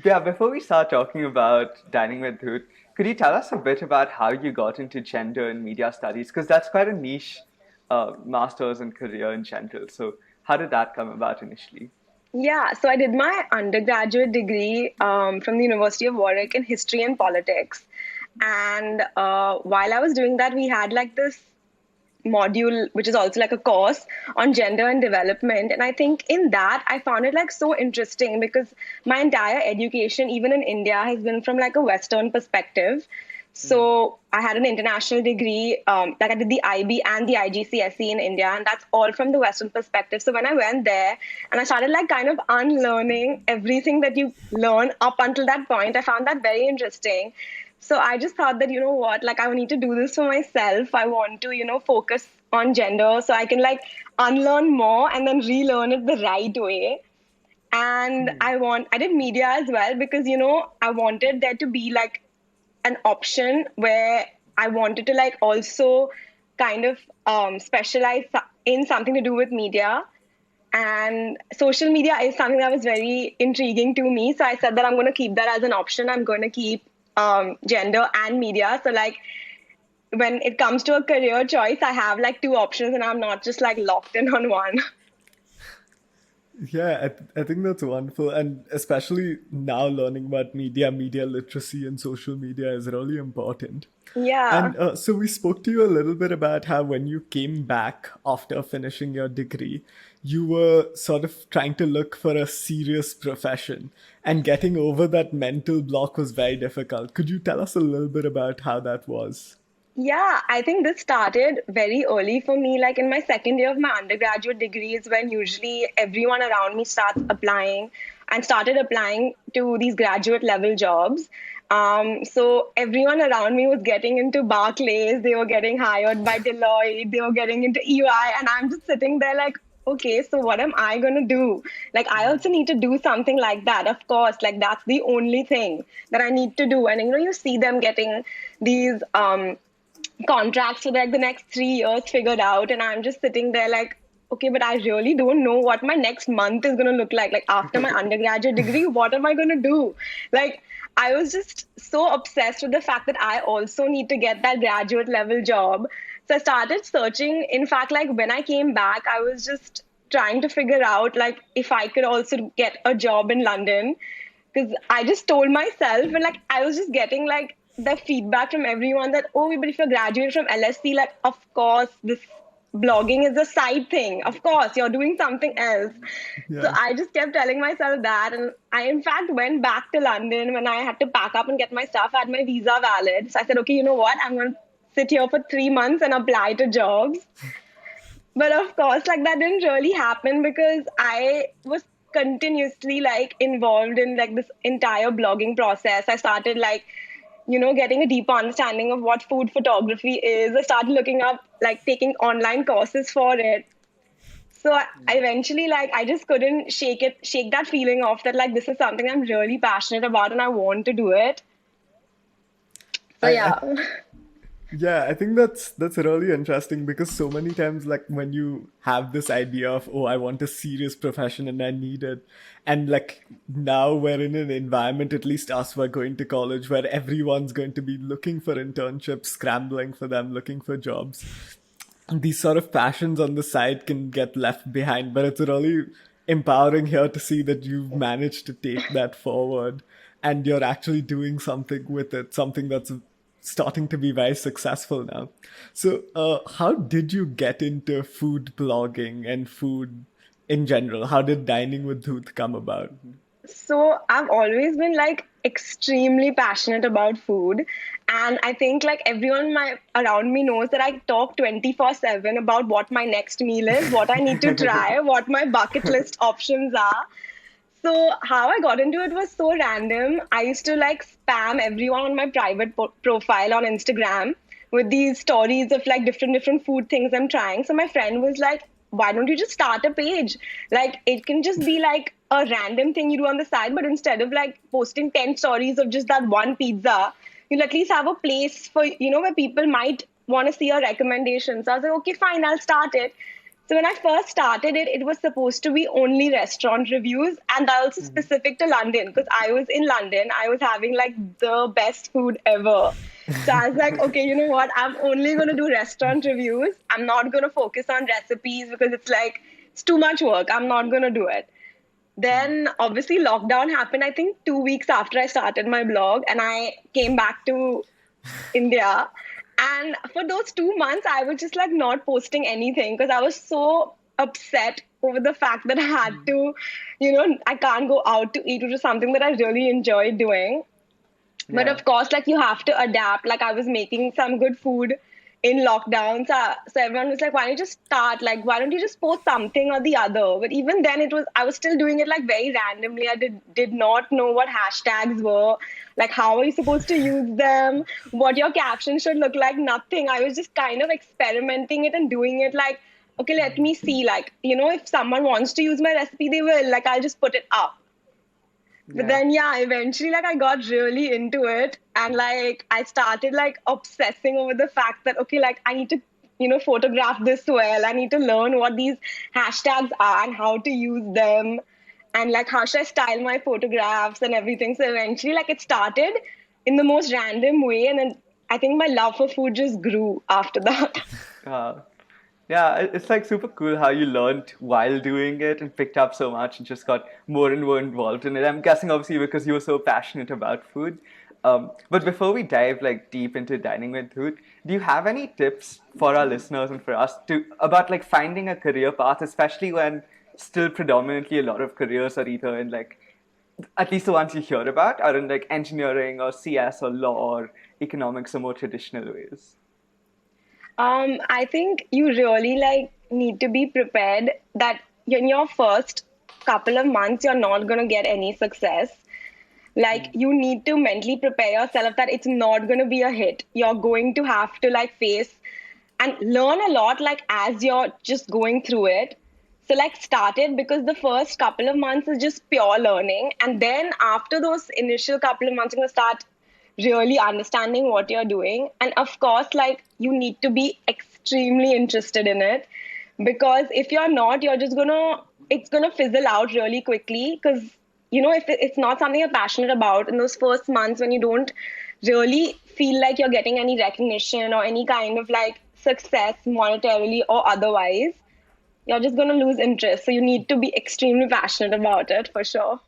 Yeah, before we start talking about dining with Dhoot, could you tell us a bit about how you got into gender and media studies? Because that's quite a niche master's and career in general. So, how did that come about initially? Yeah, so I did my undergraduate degree from the University of Warwick in history and politics. And while I was doing that, we had like this module, which is also like a course on gender and development. And I think in that, I found it like so interesting because my entire education, even in India, has been from like a Western perspective. So I had an international degree, like I did the IB and the IGCSE in India, and that's all from the Western perspective. So when I went there and I started like kind of unlearning everything that you learn up until that point, I found that very interesting. So I just thought that, you know what, like I need to do this for myself. I want to, focus on gender so I can like unlearn more and then relearn it the right way. And I did media as well because, I wanted there to be like an option where I wanted to like also kind of specialize in something to do with media. And social media is something that was very intriguing to me. So I said that I'm going to keep that as an option. I'm going to keep gender and media. So like when it comes to a career choice, I have like two options and I'm not just like locked in on one. Yeah, I think that's wonderful. And especially now learning about media literacy, and social media is really important. Yeah. And so we spoke to you a little bit about how when you came back after finishing your degree, you were sort of trying to look for a serious profession, and getting over that mental block was very difficult. Could you tell us a little bit about how that was? Yeah, I think this started very early for me. Like in my second year of my undergraduate degree is when usually everyone around me starts applying and started applying to these graduate level jobs. So everyone around me was getting into Barclays, they were getting hired by Deloitte, they were getting into EY, and I'm just sitting there like, okay, so what am I going to do? Like, I also need to do something like that. Of course, like that's the only thing that I need to do. And you see them getting these contracts for like the next 3 years figured out, and I'm just sitting there like, okay, but I really don't know what my next month is going to look like after my undergraduate degree, what am I going to do? Like I was just so obsessed with the fact that I also need to get that graduate level job. So I started searching. In fact, like when I came back, I was just trying to figure out like if I could also get a job in London, because I just told myself, and like I was just getting like the feedback from everyone that, oh, but if you're graduating from LSC, like of course this blogging is a side thing. Of course, you're doing something else. So Yeah. I just kept telling myself that, and I in fact went back to London when I had to pack up and get my stuff. I had my visa valid, so I said, okay, you know what? I'm going to sit here for 3 months and apply to jobs. But of course, like that didn't really happen because I was continuously like involved in like this entire blogging process. I started like, getting a deeper understanding of what food photography is. I started looking up, like taking online courses for it. So I eventually, like, I just couldn't shake that feeling off that like this is something I'm really passionate about and I want to do it. So I yeah. Yeah, I think that's really interesting because so many times, like when you have this idea of, oh, I want a serious profession and I need it, and like now we're in an environment, at least us, we're going to college where everyone's going to be looking for internships, scrambling for them, looking for jobs. These sort of passions on the side can get left behind, but it's really empowering here to see that you've managed to take that forward and you're actually doing something with it, something that's starting to be very successful now. So, how did you get into food blogging and food in general? How did Dining with Dhoot come about? So I've always been like extremely passionate about food. And I think like everyone around me knows that I talk 24/7 about what my next meal is, what I need to try, what my bucket list options are. So how I got into it was so random. I used to like spam everyone on my private profile on Instagram with these stories of like different food things I'm trying. So my friend was like, "Why don't you just start a page? Like it can just be like a random thing you do on the side, but instead of like posting 10 stories of just that one pizza, you'll at least have a place for where people might want to see your recommendations." So I was like, "Okay, fine, I'll start it." So when I first started it, it was supposed to be only restaurant reviews, and that also specific to London because I was in London. I was having like the best food ever. So I was like, okay, you know what? I'm only going to do restaurant reviews. I'm not going to focus on recipes because it's like, it's too much work. I'm not going to do it. Then obviously lockdown happened, I think 2 weeks after I started my blog, and I came back to India. And for those 2 months, I was just like not posting anything because I was so upset over the fact that I had to, I can't go out to eat, which is something that I really enjoy doing. But Yeah. of course, like you have to adapt. Like I was making some good food in lockdown. So everyone was like, why don't you just start? Like, why don't you just post something or the other? But even then I was still doing it like very randomly. I did not know what hashtags were. Like, how are you supposed to use them? What your caption should look like? Nothing. I was just kind of experimenting it and doing it like, okay, let me see. Like, if someone wants to use my recipe, they will. Like, I'll just put it up. But Yeah. then, yeah, eventually, like, I got really into it. And, like, I started, like, obsessing over the fact that, okay, like, I need to, photograph this well. I need to learn what these hashtags are and how to use them. And, like, how should I style my photographs and everything. So eventually, like, it started in the most random way. And then I think my love for food just grew after that. Uh, yeah, it's like super cool how you learned while doing it and picked up so much and just got more and more involved in it. I'm guessing obviously because you were so passionate about food. But before we dive like deep into dining with food, do you have any tips for our listeners and for us to about like finding a career path, especially when still predominantly a lot of careers are either in like at least the ones you hear about are in like engineering or CS or law or economics or more traditional ways. I think you really like need to be prepared that in your first couple of months you're not going to get any success. Like you need to mentally prepare yourself that it's not going to be a hit. You're going to have to like face and learn a lot like as you're just going through it. So like start it because the first couple of months is just pure learning, and then after those initial couple of months you're going to start really understanding what you're doing. And of course, like you need to be extremely interested in it, because if you're not, you're just gonna it's gonna fizzle out really quickly. Because if it's not something you're passionate about in those first months, when you don't really feel like you're getting any recognition or any kind of like success monetarily or otherwise, you're just gonna lose interest. So you need to be extremely passionate about it for sure.